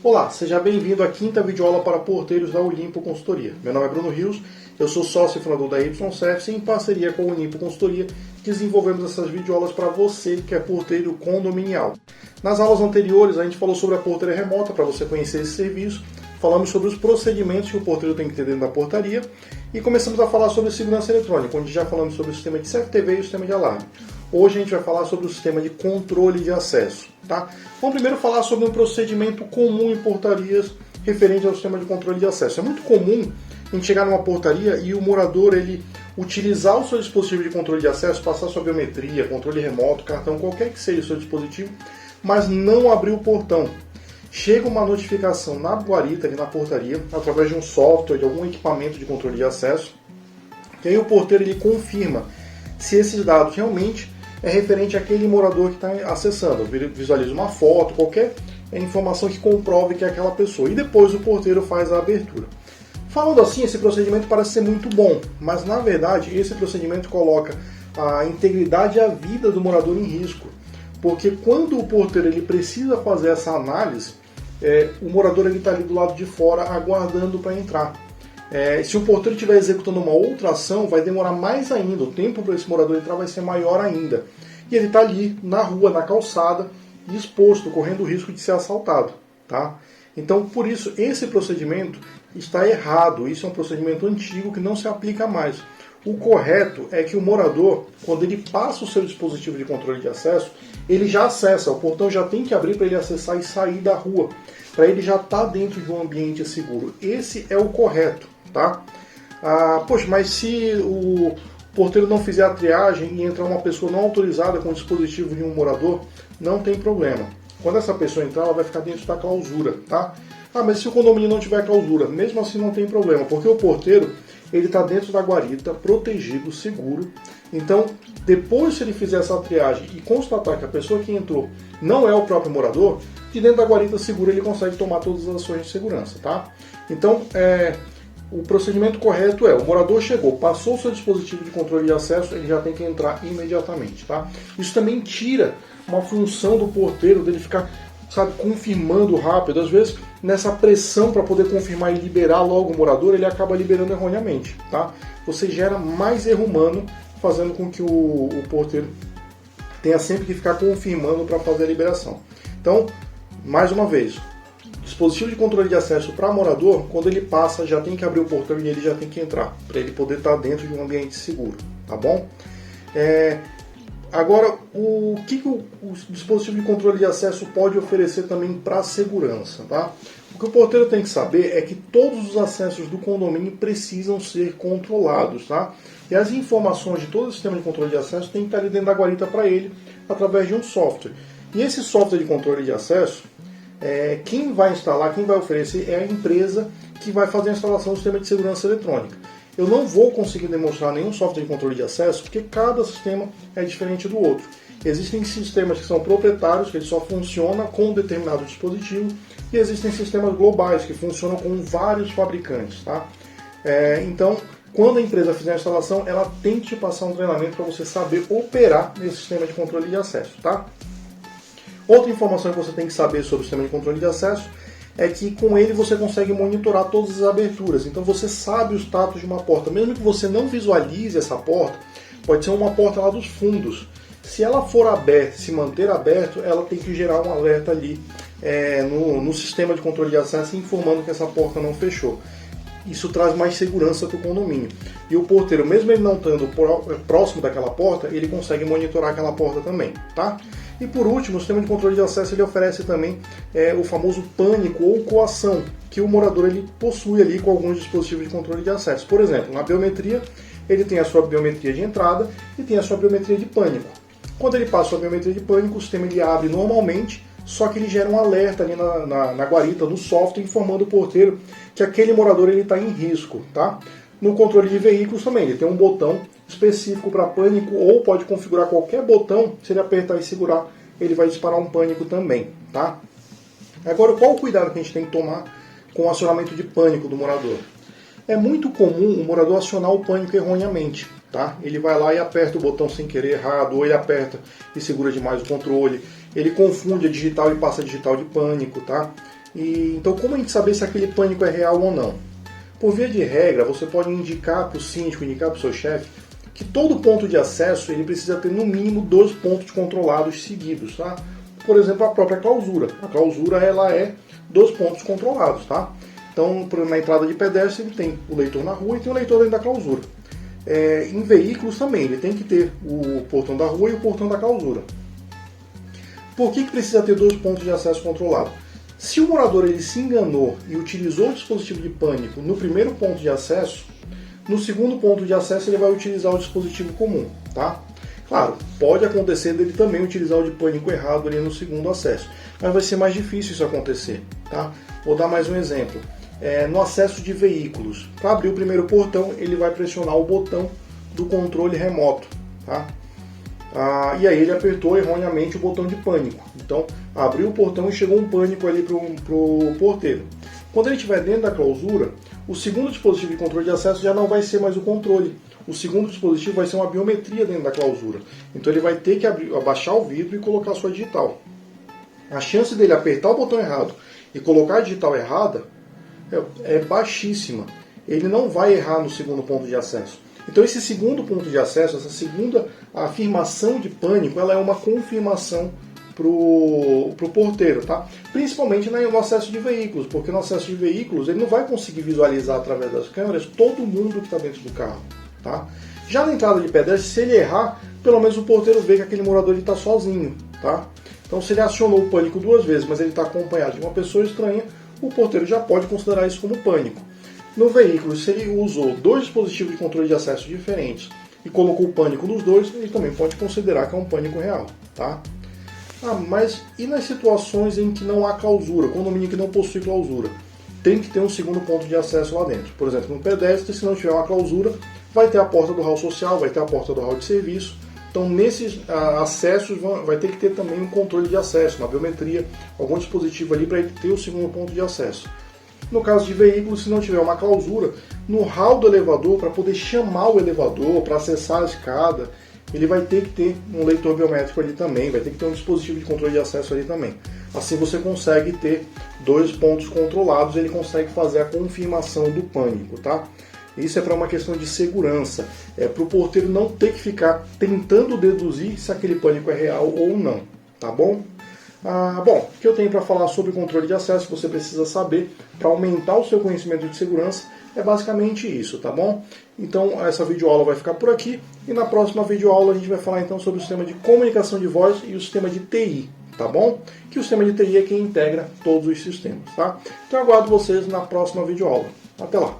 Olá, seja bem-vindo à quinta videoaula para porteiros da Olimpo Consultoria. Meu nome é Bruno Rios, eu sou sócio e fundador da YCervice e em parceria com a Olimpo Consultoria desenvolvemos essas videoaulas para você que é porteiro condominial. Nas aulas anteriores a gente falou sobre a portaria remota para você conhecer esse serviço, falamos sobre os procedimentos que o porteiro tem que ter dentro da portaria e começamos a falar sobre segurança eletrônica, onde já falamos sobre o sistema de CFTV e o sistema de alarme. Hoje a gente vai falar sobre o sistema de controle de acesso. Tá? Vamos primeiro falar sobre um procedimento comum em portarias referente ao sistema de controle de acesso. É muito comum a gente chegar numa portaria e o morador ele utilizar o seu dispositivo de controle de acesso, passar sua biometria, controle remoto, cartão, qualquer que seja o seu dispositivo, mas não abrir o portão. Chega uma notificação na guarita, ali na portaria, através de um software, de algum equipamento de controle de acesso, e aí o porteiro ele confirma se esses dados realmente é referente àquele morador que está acessando. Visualiza uma foto, qualquer informação que comprove que é aquela pessoa. E depois o porteiro faz a abertura. Falando assim, esse procedimento parece ser muito bom, mas na verdade esse procedimento coloca a integridade e a vida do morador em risco. Porque quando o porteiro ele precisa fazer essa análise, o morador está ali do lado de fora aguardando para entrar. Se o porteiro estiver executando uma outra ação, vai demorar mais ainda, o tempo para esse morador entrar vai ser maior ainda. E ele está ali na rua, na calçada, exposto, correndo o risco de ser assaltado. Tá? Então, por isso, esse procedimento está errado. Isso é um procedimento antigo que não se aplica mais. O correto é que o morador, quando ele passa o seu dispositivo de controle de acesso, ele já acessa, o portão já tem que abrir para ele acessar e sair da rua, para ele já estar dentro de um ambiente seguro. Esse é o correto. Tá? Poxa, mas se o porteiro não fizer a triagem e entrar uma pessoa não autorizada com o dispositivo de um morador, não tem problema. Quando essa pessoa entrar, ela vai ficar dentro da clausura. Tá? Mas se o condomínio não tiver clausura, mesmo assim não tem problema, porque o porteiro ele está dentro da guarita, protegido, seguro. Então, depois se ele fizer essa triagem e constatar que a pessoa que entrou não é o próprio morador, de dentro da guarita segura ele consegue tomar todas as ações de segurança. Tá? Então, o procedimento correto o morador chegou, passou o seu dispositivo de controle de acesso, ele já tem que entrar imediatamente. Tá? Isso também tira uma função do porteiro dele ficar, confirmando rápido. Às vezes, nessa pressão para poder confirmar e liberar logo o morador, ele acaba liberando erroneamente. Tá? Você gera mais erro humano, fazendo com que o porteiro tenha sempre que ficar confirmando para fazer a liberação. Então, mais uma vez, dispositivo de controle de acesso para morador, quando ele passa, já tem que abrir o portão e ele já tem que entrar, para ele poder estar dentro de um ambiente seguro, tá bom? Agora, o que o dispositivo de controle de acesso pode oferecer também para a segurança, tá? O que o porteiro tem que saber é que todos os acessos do condomínio precisam ser controlados, tá? E as informações de todo o sistema de controle de acesso tem que estar ali dentro da guarita para ele, através de um software. E esse software de controle de acesso, quem vai instalar, quem vai oferecer é a empresa que vai fazer a instalação do sistema de segurança eletrônica. Eu não vou conseguir demonstrar nenhum software de controle de acesso porque cada sistema é diferente do outro. Existem sistemas que são proprietários, que ele só funciona com um determinado dispositivo, e existem sistemas globais que funcionam com vários fabricantes. Tá? Então, quando a empresa fizer a instalação, ela tem que te passar um treinamento para você saber operar nesse sistema de controle de acesso. Tá? Outra informação que você tem que saber sobre o sistema de controle de acesso é que com ele você consegue monitorar todas as aberturas. Então você sabe o status de uma porta. Mesmo que você não visualize essa porta, pode ser uma porta lá dos fundos. Se ela for aberta, se manter aberta, ela tem que gerar um alerta ali no sistema de controle de acesso informando que essa porta não fechou. Isso traz mais segurança para o condomínio. E o porteiro, mesmo ele não estando próximo daquela porta, ele consegue monitorar aquela porta também. Tá? E por último, o sistema de controle de acesso ele oferece também o famoso pânico ou coação, que o morador ele possui ali com alguns dispositivos de controle de acesso. Por exemplo, na biometria, ele tem a sua biometria de entrada e tem a sua biometria de pânico. Quando ele passa a sua biometria de pânico, o sistema ele abre normalmente, só que ele gera um alerta ali na guarita, no software, informando o porteiro que aquele morador está em risco. Tá? No controle de veículos também, ele tem um botão específico para pânico, ou pode configurar qualquer botão, se ele apertar e segurar, ele vai disparar um pânico também. Tá? Agora, qual o cuidado que a gente tem que tomar com o acionamento de pânico do morador? É muito comum o morador acionar o pânico erroneamente. Tá? Ele vai lá e aperta o botão sem querer errado, ou ele aperta e segura demais o controle, ele confunde a digital e passa a digital de pânico. Tá? Então, como a gente saber se aquele pânico é real ou não? Por via de regra, você pode indicar para o síndico, indicar para o seu chefe, que todo ponto de acesso ele precisa ter no mínimo 2 pontos controlados seguidos, tá? Por exemplo, a própria clausura. A clausura ela é 2 pontos controlados, tá? Então, na entrada de pedestre, ele tem o leitor na rua e tem o leitor dentro da clausura. Em veículos também, ele tem que ter o portão da rua e o portão da clausura. Por que precisa ter 2 pontos de acesso controlados? Se o morador ele se enganou e utilizou o dispositivo de pânico no primeiro ponto de acesso, no segundo ponto de acesso ele vai utilizar o dispositivo comum, tá? Claro, pode acontecer dele também utilizar o de pânico errado ali no segundo acesso, mas vai ser mais difícil isso acontecer, tá? Vou dar mais um exemplo. No acesso de veículos, para abrir o primeiro portão, ele vai pressionar o botão do controle remoto, tá? E aí ele apertou erroneamente o botão de pânico. Então, abriu o portão e chegou um pânico ali para o porteiro. Quando ele estiver dentro da clausura, o segundo dispositivo de controle de acesso já não vai ser mais o controle. O segundo dispositivo vai ser uma biometria dentro da clausura. Então ele vai ter que abaixar o vidro e colocar a sua digital. A chance dele apertar o botão errado e colocar a digital errada é baixíssima. Ele não vai errar no segundo ponto de acesso. Então esse segundo ponto de acesso, essa segunda afirmação de pânico, ela é uma confirmação para o porteiro, tá? Principalmente no acesso de veículos, porque no acesso de veículos ele não vai conseguir visualizar através das câmeras todo mundo que está dentro do carro, tá? Já na entrada de pedestre, se ele errar, pelo menos o porteiro vê que aquele morador está sozinho, tá? Então se ele acionou o pânico 2 vezes, mas ele está acompanhado de uma pessoa estranha, o porteiro já pode considerar isso como pânico. No veículo, se ele usou 2 dispositivos de controle de acesso diferentes e colocou o pânico nos 2, ele também pode considerar que é um pânico real, tá? Mas e nas situações em que não há clausura, condomínio que não possui clausura? Tem que ter um segundo ponto de acesso lá dentro. Por exemplo, no pedestre, se não tiver uma clausura, vai ter a porta do hall social, vai ter a porta do hall de serviço. Então, nesses acessos, vai ter que ter também um controle de acesso, uma biometria, algum dispositivo ali para ele ter o segundo ponto de acesso. No caso de veículos, se não tiver uma clausura, no hall do elevador, para poder chamar o elevador, para acessar a escada, ele vai ter que ter um leitor biométrico ali também, vai ter que ter um dispositivo de controle de acesso ali também. Assim você consegue ter 2 pontos controlados, ele consegue fazer a confirmação do pânico, tá? Isso é para uma questão de segurança, para o porteiro não ter que ficar tentando deduzir se aquele pânico é real ou não, tá bom? Bom, o que eu tenho para falar sobre controle de acesso, você precisa saber para aumentar o seu conhecimento de segurança, é basicamente isso, tá bom? Então essa videoaula vai ficar por aqui e na próxima videoaula a gente vai falar então sobre o sistema de comunicação de voz e o sistema de TI, tá bom? Que o sistema de TI é quem integra todos os sistemas, tá? Então eu aguardo vocês na próxima videoaula. Até lá!